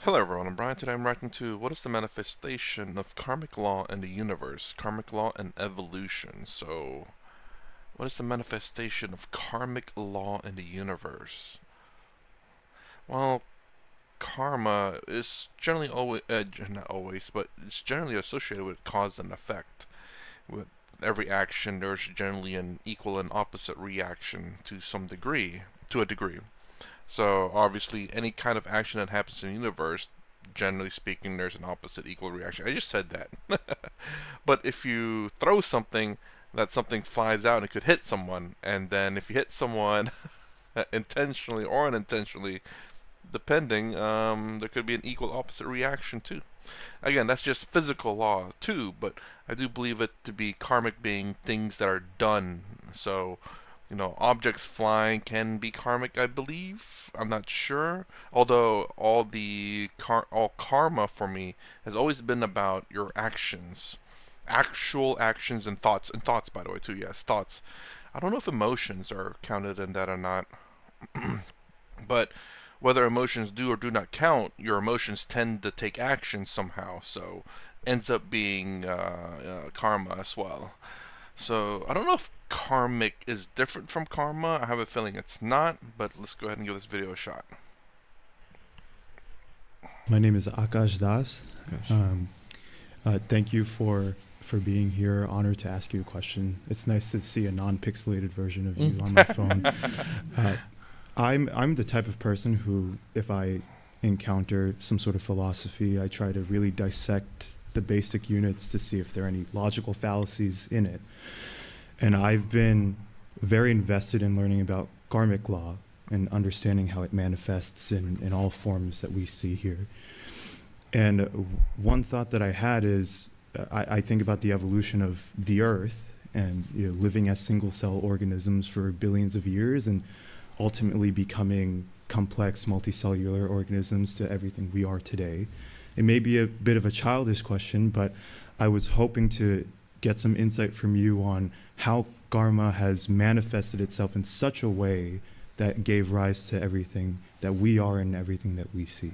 Hello everyone, I'm Brian. Today I'm writing to what is the manifestation of karmic law in the universe? Karmic law and evolution. So, what is the manifestation of karmic law in the universe? Well, karma is generally always, not always, but it's generally associated with cause and effect. With every action, there's generally an equal and opposite reaction to some degree, to a degree. So obviously, any kind of action that happens in the universe, generally speaking, there's an opposite equal reaction. I just said that. But if you throw something, that something flies out and it could hit someone, and then if you hit someone intentionally or unintentionally, depending, there could be an equal opposite reaction too. Again, that's just physical law too, but I do believe it to be karmic being things that are done. So, objects flying can be karmic, I believe. I'm not sure. Although all karma for me has always been about your actions, actual actions and thoughts, by the way, too. Yes, thoughts. I don't know if emotions are counted in that or not, but whether emotions do or do not count, your emotions tend to take action somehow. So ends up being karma as well. So I don't know if karmic is different from karma. I have a feeling it's not, but let's go ahead and give this video a shot. My name is Akash Das. Gosh. Thank you for being here. Honored to ask you a question. It's nice to see a non-pixelated version of you on my phone. I'm the type of person who, if I encounter some sort of philosophy, I try to really dissect the basic units to see if there are any logical fallacies in it. And I've been very invested in learning about karmic law and understanding how it manifests in all forms that we see here. And one thought that I had is, I think about the evolution of the Earth and living as single-cell organisms for billions of years and ultimately becoming complex multicellular organisms to everything we are today. It may be a bit of a childish question, but I was hoping to get some insight from you on how karma has manifested itself in such a way that gave rise to everything that we are and everything that we see.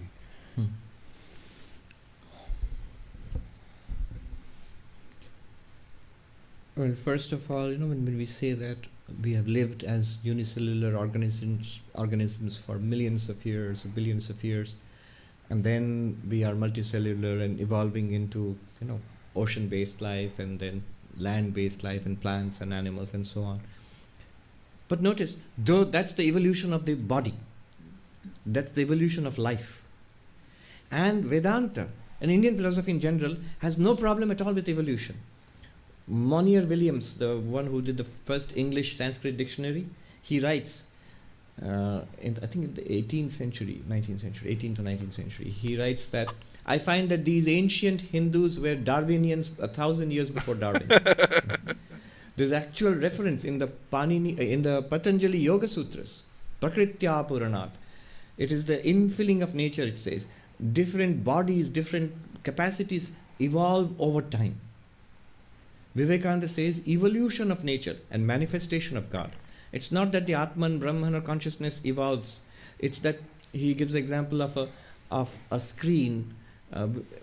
Well, first of all, when we say that we have lived as unicellular organisms for millions of years, or billions of years, and then we are multicellular and evolving into, ocean-based life and then land-based life and plants and animals and so on. But notice, though that's the evolution of the body, that's the evolution of life. And Vedanta, and Indian philosophy in general, has no problem at all with evolution. Monier Williams, the one who did the first English Sanskrit dictionary, he writes, I think in the 18th century, 19th century, 18th to 19th century, he writes that, I find that these ancient Hindus were Darwinians 1,000 years before Darwin. There's actual reference in the Patanjali Yoga Sutras, Prakritya Puranat. It is the infilling of nature, it says. Different bodies, different capacities evolve over time. Vivekananda says evolution of nature and manifestation of God. It's not that the Atman, Brahman or consciousness evolves. It's that he gives the example of a screen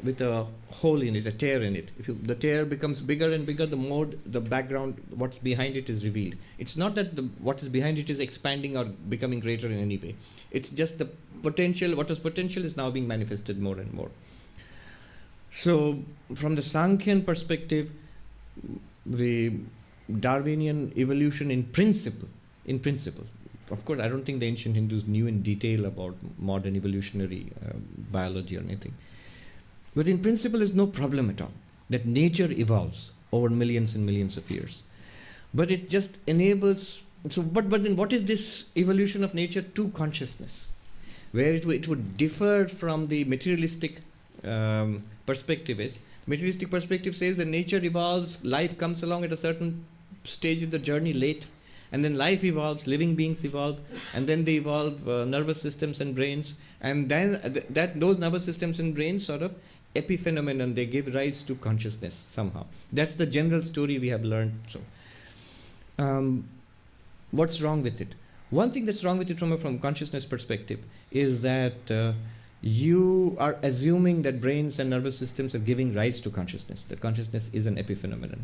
with a hole in it, a tear in it. If the tear becomes bigger and bigger, the more the background, what's behind it is revealed. It's not that what is behind it is expanding or becoming greater in any way. It's just the potential, what was potential is now being manifested more and more. So from the Sankhyan perspective, the Darwinian evolution in principle, of course I don't think the ancient Hindus knew in detail about modern evolutionary biology or anything, but in principle is no problem at all that nature evolves over millions and millions of years, but it just enables, but then what is this evolution of nature to consciousness, where it would differ from the materialistic perspective is. Materialistic perspective says that nature evolves, life comes along at a certain stage in the journey late, and then life evolves, living beings evolve, and then they evolve nervous systems and brains, and then those nervous systems and brains sort of epiphenomenon, they give rise to consciousness somehow. That's the general story we have learned. So, what's wrong with it? One thing that's wrong with it from consciousness perspective is that you are assuming that brains and nervous systems are giving rise to consciousness, that consciousness is an epiphenomenon.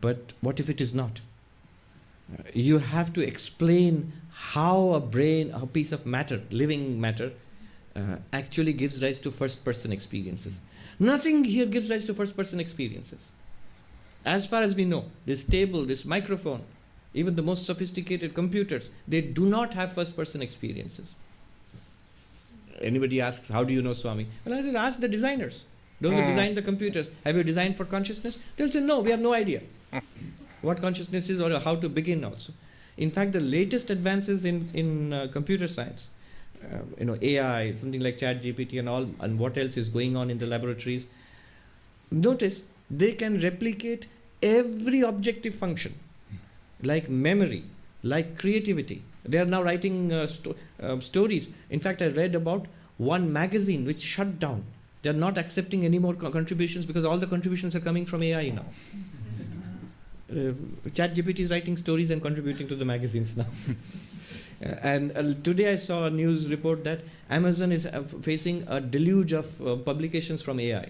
But what if it is not? You have to explain how a brain, a piece of matter, living matter, actually gives rise to first-person experiences. Nothing here gives rise to first-person experiences. As far as we know, this table, this microphone, even the most sophisticated computers, they do not have first-person experiences. Anybody asks, how do you know, Swami? Well, I said, ask the designers. Those who designed the computers. Have you designed for consciousness? They'll say, no, we have no idea what consciousness is or how to begin also. In fact, the latest advances in computer science, AI, something like ChatGPT and all, and what else is going on in the laboratories, notice they can replicate every objective function, like memory, like creativity. They are now writing stories. In fact, I read about one magazine which shut down. They are not accepting any more contributions because all the contributions are coming from AI now. ChatGPT is writing stories and contributing to the magazines now. And today I saw a news report that Amazon is facing a deluge of publications from AI.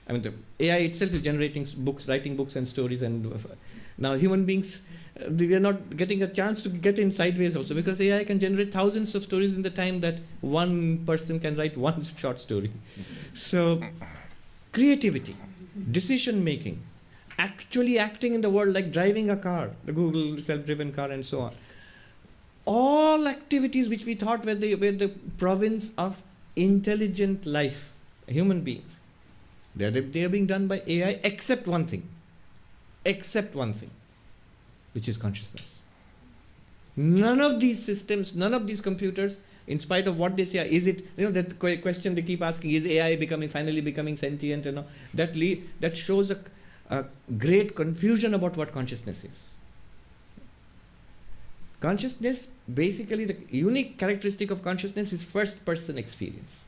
I mean, the AI itself is generating books, writing books and stories, and now human beings, we are not getting a chance to get in sideways also, because AI can generate thousands of stories in the time that one person can write one short story. So, creativity, decision making, actually acting in the world, like driving a car, the Google self-driven car and so on. All activities which we thought were the province of intelligent life, human beings, they are being done by AI, except one thing, which is consciousness. None of these systems, none of these computers, in spite of what they say, is it, that question they keep asking, is AI finally becoming sentient? That shows a great confusion about what consciousness is. Consciousness, basically the unique characteristic of consciousness is first-person experience.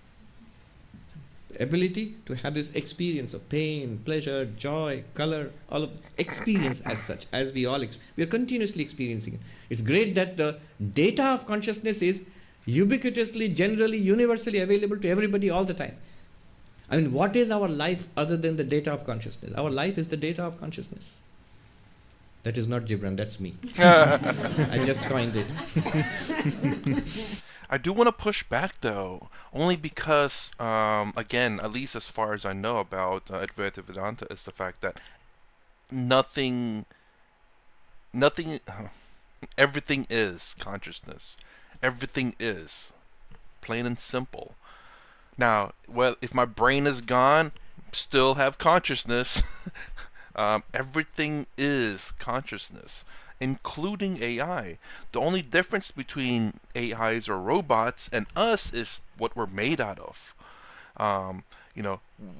The ability to have this experience of pain, pleasure, joy, color, all of experience as such, as we all we are continuously experiencing it. It's great that the data of consciousness is ubiquitously, generally, universally available to everybody all the time. I mean, what is our life other than the data of consciousness? Our life is the data of consciousness. That is not Gibran, that's me. I just coined it. I do want to push back though, only because, again, at least as far as I know about Advaita Vedanta, is the fact that everything is consciousness. Everything is, plain and simple. Now, well, if my brain is gone, still have consciousness. Everything is consciousness, including AI. The only difference between AIs or robots and us is what we're made out of.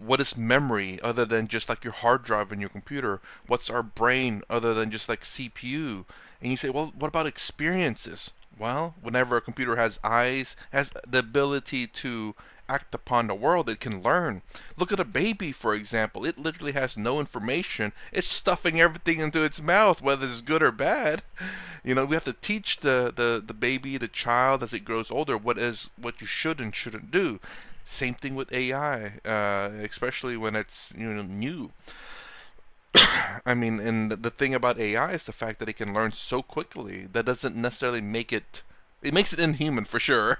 What is memory other than just like your hard drive in your computer? What's our brain other than just like CPU? And you say, well, what about experiences? Well, whenever a computer has eyes, has the ability to act upon the world, it can learn. Look at a baby, for example. It literally has no information. It's stuffing everything into its mouth, whether it's good or bad. We have to teach the baby, the child, as it grows older, what you should and shouldn't do. Same thing with AI, especially when it's new. I mean, and the thing about AI is the fact that it can learn so quickly. That doesn't necessarily make it. It makes it inhuman for sure,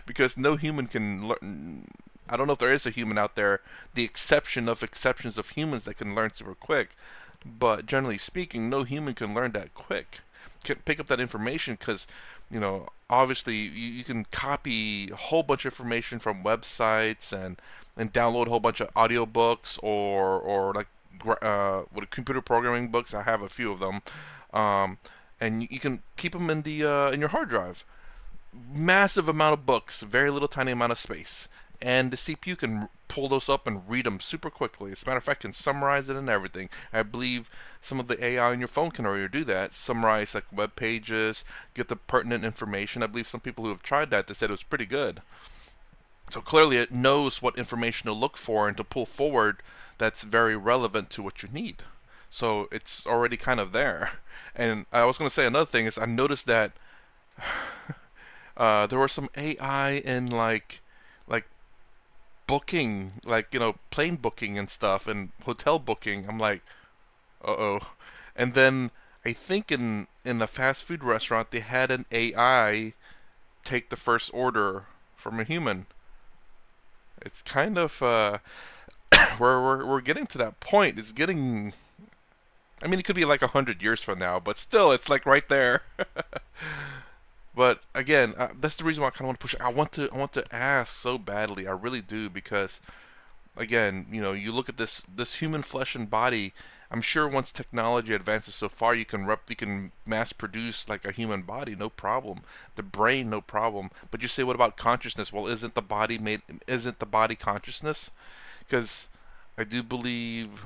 because no human can learn. I don't know if there is a human out there, the exception of exceptions of humans that can learn super quick. But generally speaking, no human can learn that quick. Can pick up that information because, obviously you can copy a whole bunch of information from websites and download a whole bunch of audiobooks or like what computer programming books. I have a few of them, and you can keep them in in your hard drive. Massive amount of books, very little tiny amount of space, and the CPU can pull those up and read them super quickly. As a matter of fact, can summarize it and everything. I believe some of the AI on your phone can already do that. Summarize like web pages, get the pertinent information. I believe some people who have tried that, they said it was pretty good. So clearly it knows what information to look for and to pull forward that's very relevant to what you need. So it's already kind of there. And I was going to say another thing is I noticed that there were some AI in like like booking, like plane booking and stuff, and hotel booking. I'm like, uh oh. And then I think in a fast food restaurant they had an AI take the first order from a human. It's kind of we're getting to that point. It's getting. I mean, it could be like 100 years from now, but still, it's like right there. But again, that's the reason why I kind of want to push. I want to ask so badly. I really do, because again, you look at this human flesh and body. I'm sure once technology advances so far, you can mass produce like a human body, no problem. The brain, no problem. But you say, what about consciousness? Well, isn't the body made? Isn't the body consciousness? Because I do believe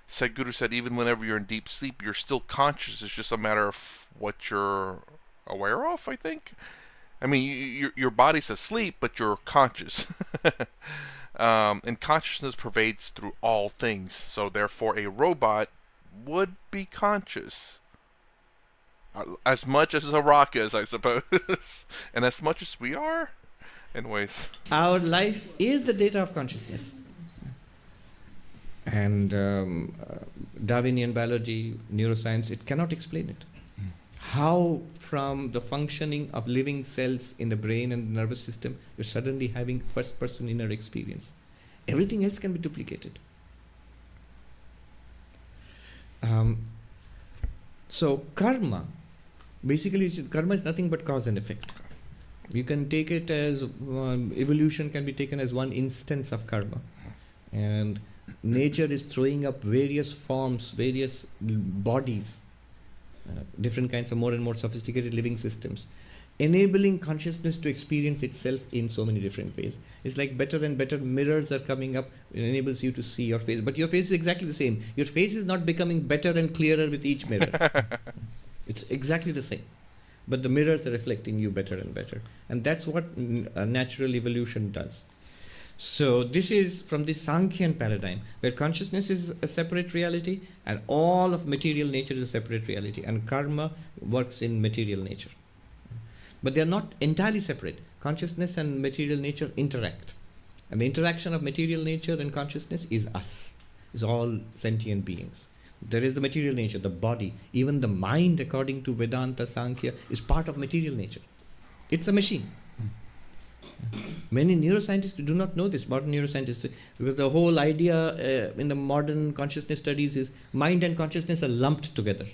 Sadhguru said even whenever you're in deep sleep, you're still conscious. It's just a matter of what you're aware of, I think. I mean, your body's asleep, but you're conscious. And consciousness pervades through all things. So therefore, a robot would be conscious. As much as a rock is, I suppose. And as much as we are. Anyways. Our life is the data of consciousness. And Darwinian biology, neuroscience, it cannot explain it. How from the functioning of living cells in the brain and the nervous system, you're suddenly having first-person inner experience. Everything else can be duplicated. So karma, basically karma is nothing but cause and effect. You can take it as, evolution can be taken as one instance of karma. And nature is throwing up various forms, various bodies, different kinds of more and more sophisticated living systems, enabling consciousness to experience itself in so many different ways. It's like better and better mirrors are coming up. It enables you to see your face. But your face is exactly the same. Your face is not becoming better and clearer with each mirror. It's exactly the same. But the mirrors are reflecting you better and better. And that's what natural evolution does. So this is from the Sankhyan paradigm, where consciousness is a separate reality and all of material nature is a separate reality, and karma works in material nature. But they are not entirely separate. Consciousness and material nature interact. And the interaction of material nature and consciousness is us, is all sentient beings. There is the material nature, the body, even the mind, according to Vedanta, Sankhya, is part of material nature. It's a machine. Many neuroscientists do not know this, modern neuroscientists, because the whole idea in the modern consciousness studies is mind and consciousness are lumped together.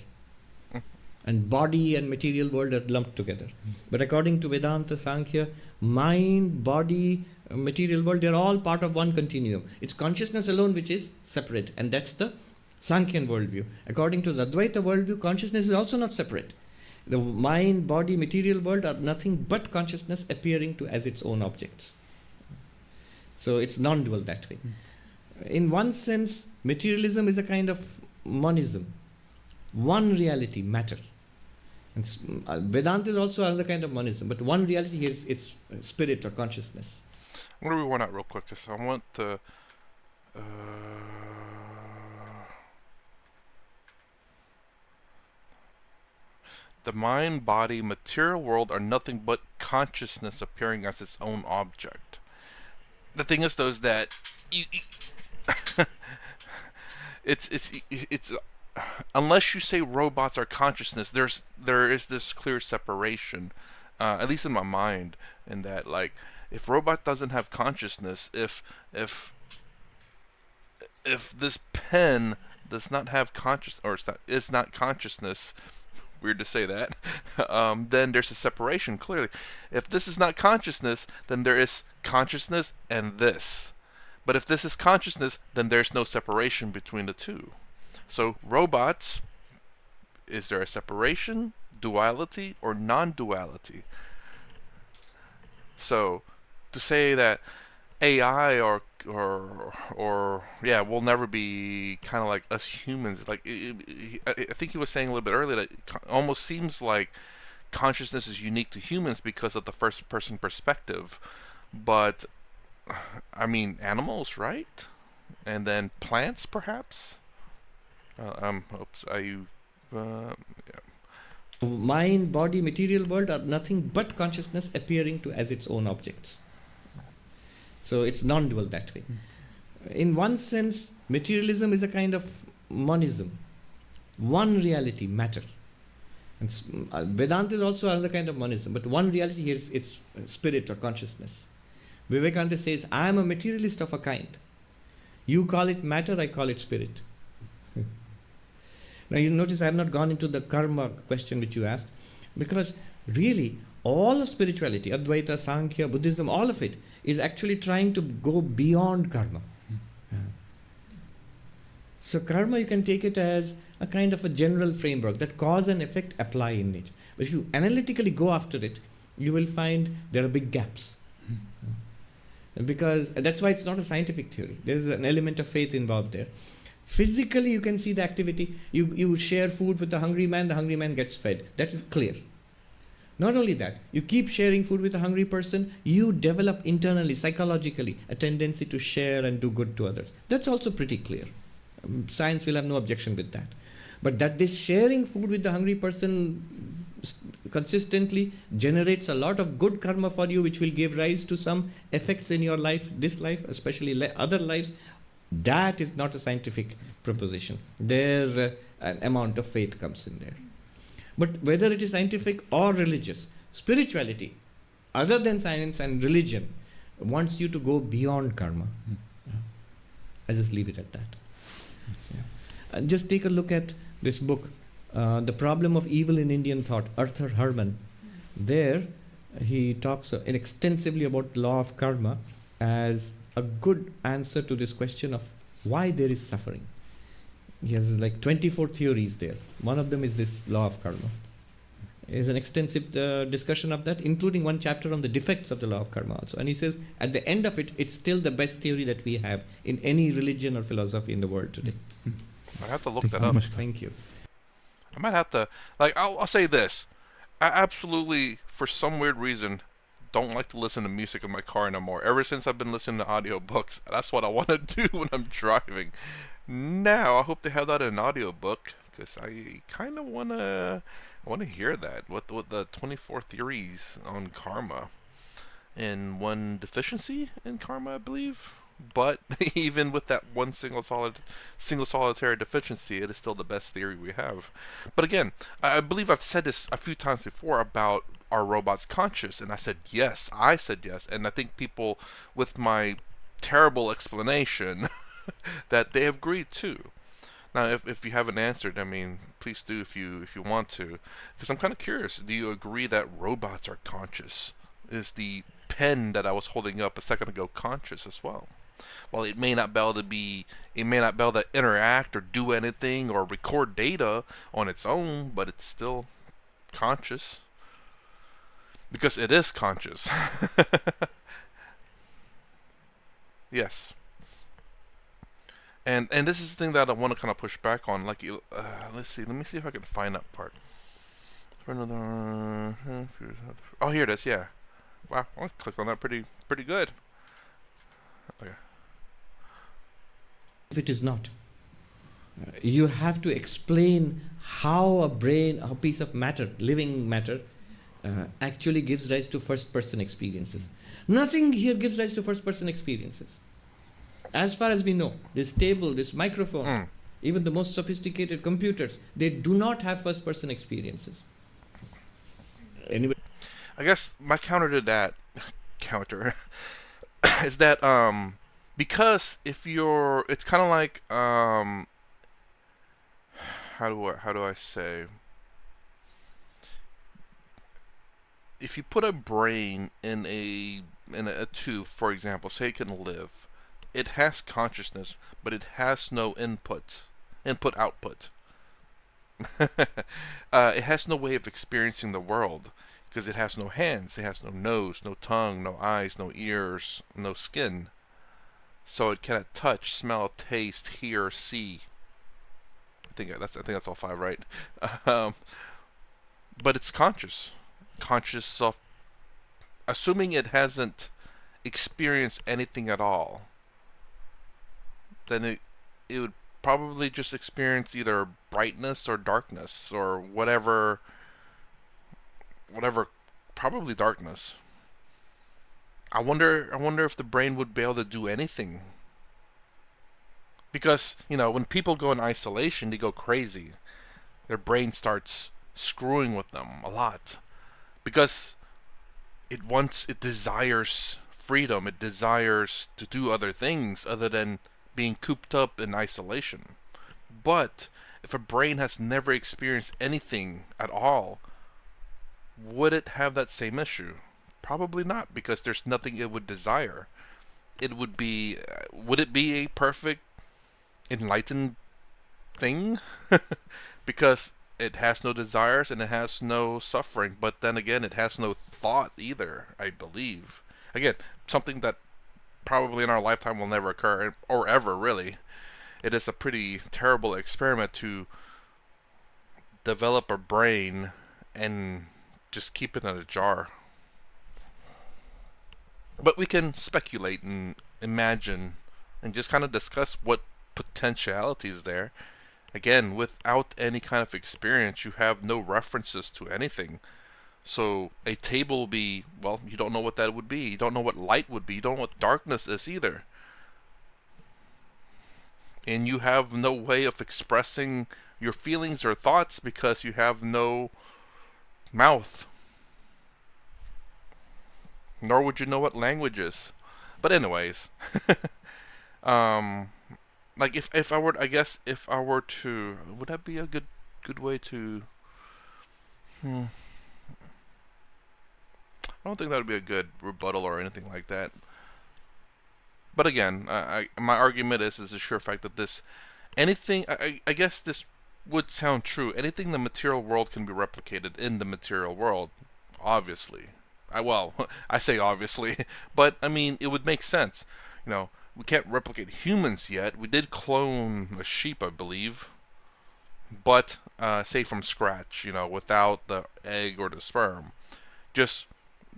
And body and material world are lumped together. But according to Vedanta, Sankhya, mind, body, material world, they're all part of one continuum. It's consciousness alone which is separate, and that's the Sankhyan worldview. According to the Advaita worldview, consciousness is also not separate. The mind, body, material world are nothing but consciousness appearing to as its own objects. So it's non-dual that way. In one sense, materialism is a kind of monism. One reality, matter. And Vedanta is also another kind of monism, but one reality here is it's spirit or consciousness. I'm going to rewind out real quick, because I want to... The mind, body, material world are nothing but consciousness appearing as its own object. The thing is, though, is that it's unless you say robots are consciousness, there is this clear separation, at least in my mind, in that, like, if robot doesn't have consciousness, if this pen does not have is not consciousness. Weird to say that. Then there's a separation, clearly. If this is not consciousness, then there is consciousness and this. But if this is consciousness, then there's no separation between the two. So robots, is there a separation, duality, or non-duality? So to say that AI or will never be kind of like us humans. Like I think he was saying a little bit earlier that it almost seems like consciousness is unique to humans because of the first person perspective. But I mean, animals, right? And then plants, perhaps. Oops, yeah. Mind, body, material world are nothing but consciousness appearing to as its own objects. So it's non-dual that way. In one sense, materialism is a kind of monism. One reality, matter. And Vedanta is also another kind of monism, but one reality here is it's spirit or consciousness. Vivekananda says, I am a materialist of a kind. You call it matter, I call it spirit. Now you notice I have not gone into the karma question which you asked, because really all of spirituality, Advaita, Sankhya, Buddhism, all of it is actually trying to go beyond karma. So karma, you can take it as a kind of a general framework that cause and effect apply in nature. But if you analytically go after it, you will find there are big gaps. Because that's why it's not a scientific theory. There is an element of faith involved there. Physically, you can see the activity. You share food with the hungry man gets fed. That is clear. Not only that, you keep sharing food with a hungry person, you develop internally, psychologically, a tendency to share and do good to others. That's also pretty clear. Science will have no objection with that. But that this sharing food with the hungry person consistently generates a lot of good karma for you, which will give rise to some effects in your life, this life, especially other lives, that is not a scientific proposition. There, an amount of faith comes in there. But whether it is scientific or religious, spirituality, other than science and religion, wants you to go beyond karma. I just leave it at that. Just take a look at this book, The Problem of Evil in Indian Thought, Arthur Herman. There, he talks extensively about the law of karma as a good answer to this question of why there is suffering. He has like 24 theories there. One of them is this law of karma. There's an extensive discussion of that, including one chapter on the defects of the law of karma also. And he says, at the end of it, it's still the best theory that we have in any religion or philosophy in the world today. I have to look that up. Thank you. I might have to, I'll say this. I absolutely, for some weird reason, don't like to listen to music in my car anymore. Ever since I've been listening to audiobooks, that's what I want to do when I'm driving. Now, I hope they have that in an audiobook, because I kind of want to hear that, with the 24 theories on karma. And one deficiency in karma, I believe. But even with that one single solitary deficiency, it is still the best theory we have. But again, I believe I've said this a few times before about are robots conscious? And I said yes. And I think people, with my terrible explanation, that they have agreed too. Now, if you haven't answered, I mean, please do if you want to, because I'm kind of curious. Do you agree that robots are conscious? Is the pen that I was holding up a second ago conscious as well? Well, it may not be able to interact or do anything or record data on its own, but it's still conscious. Because it is conscious. Yes. And this is the thing that I want to kind of push back on. Like, let me see if I can find that part. Oh, here it is. Yeah. Wow, I clicked on that pretty good. Okay. If it is not, you have to explain how a piece of matter, living matter, actually gives rise to first-person experiences. Nothing here gives rise to first-person experiences. As far as we know, this table, this microphone, even the most sophisticated computers, they do not have first-person experiences. Anyway, I guess my counter to that is that because it's kind of like how do I say, if you put a brain in a tube, for example, say it can live, it has consciousness, but it has no output. It has no way of experiencing the world because it has no hands, it has no nose, no tongue, no eyes, no ears, no skin. So it cannot touch, smell, taste, hear, see. I think that's all five, right? But it's conscious of, assuming it hasn't experienced anything at all, then it would probably just experience either brightness or darkness or whatever, probably darkness. I wonder if the brain would be able to do anything. Because, when people go in isolation, they go crazy. Their brain starts screwing with them a lot. Because it desires freedom. It desires to do other things other than being cooped up in isolation. But if a brain has never experienced anything at all, would it have that same issue? Probably not, because there's nothing it would desire. Would it be a perfect enlightened thing? Because it has no desires and it has no suffering, but then again, it has no thought either, I believe. Again, something that probably in our lifetime will never occur, or ever really. It is a pretty terrible experiment to develop a brain and just keep it in a jar. But we can speculate and imagine and just kind of discuss what potentiality is there. Again, without any kind of experience, you have no references to anything. So a table will be, well, you don't know what that would be. You don't know what light would be. You don't know what darkness is either. And you have no way of expressing your feelings or thoughts because you have no mouth. Nor would you know what language is. But anyways, um, like if I were, I guess if I were to, would that be a good way to? Hmm, I don't think that would be a good rebuttal or anything like that. But again, my argument is the sure fact that this anything I guess this would sound true. Anything in the material world can be replicated in the material world, obviously. Well, I say obviously, but I mean it would make sense. We can't replicate humans yet. We did clone a sheep, I believe, but say from scratch, without the egg or the sperm. Just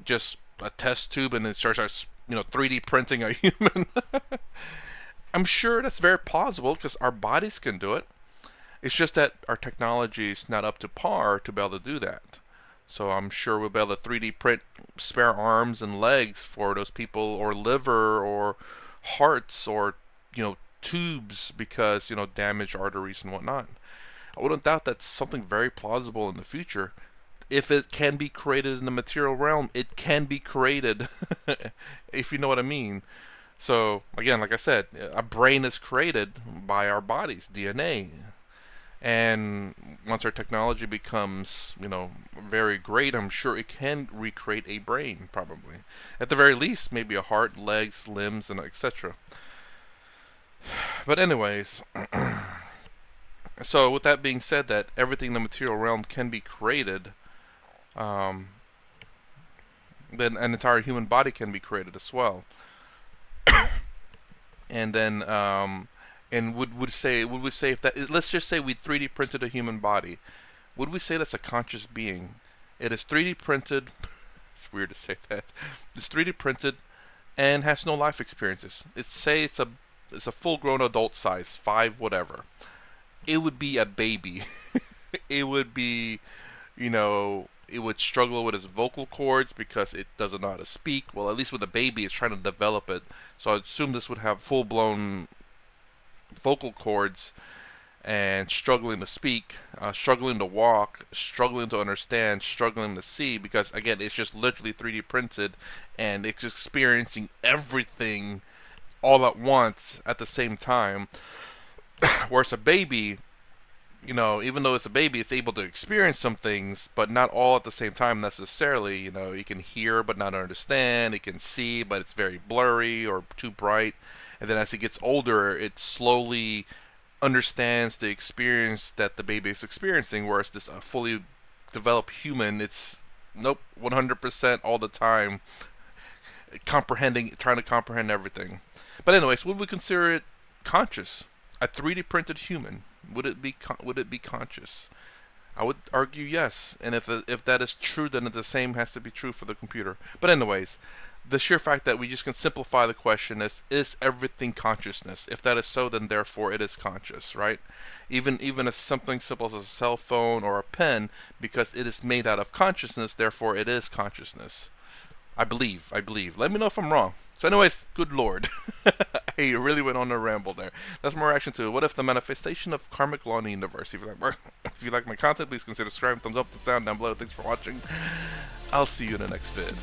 just a test tube, and then starts 3D printing a human. I'm sure that's very plausible because our bodies can do it. It's just that our technology is not up to par to be able to do that. So I'm sure we'll be able to 3D print spare arms and legs for those people, or liver, or hearts, or tubes because damaged arteries and whatnot. I wouldn't doubt that's something very plausible in the future. If it can be created in the material realm, it can be created, if you know what I mean. So again, like I said, a brain is created by our bodies, DNA. And once our technology becomes, very great, I'm sure it can recreate a brain, probably. At the very least, maybe a heart, legs, limbs, and etc. But anyways, so with that being said, that everything in the material realm can be created, um, then an entire human body can be created as well. And then, and would we say if that, let's just say we 3D printed a human body, would we say that's a conscious being? It is 3D printed. It's weird to say that. It's 3D printed and has no life experiences. It's a full grown adult size, 5 whatever. It would be a baby. It would be, it would struggle with its vocal cords because it doesn't know how to speak. Well, at least with a baby, it's trying to develop it. So I assume this would have full blown vocal cords and struggling to speak, struggling to walk, struggling to understand, struggling to see, because again, it's just literally 3D printed and it's experiencing everything all at once at the same time. Whereas a baby, even though it's a baby, it's able to experience some things, but not all at the same time necessarily. It can hear but not understand. It can see, but it's very blurry or too bright. And then as it gets older, it slowly understands the experience that the baby is experiencing. Whereas this fully developed human, it's nope, 100% all the time, trying to comprehend everything. But anyways, would we consider it conscious? A 3D printed human, would it be conscious? I would argue yes. And if that is true, then the same has to be true for the computer. But anyways, the sheer fact that we just can simplify the question is everything consciousness? If that is so, then therefore it is conscious, right? Even as something simple as a cell phone or a pen, because it is made out of consciousness, therefore it is consciousness. I believe. Let me know if I'm wrong. So anyways, good lord. Hey, you really went on a ramble there. That's my reaction to it. What if the manifestation of karmic law in the universe? If you like my content, please consider subscribing, thumbs up, the sound down below. Thanks for watching. I'll see you in the next vid.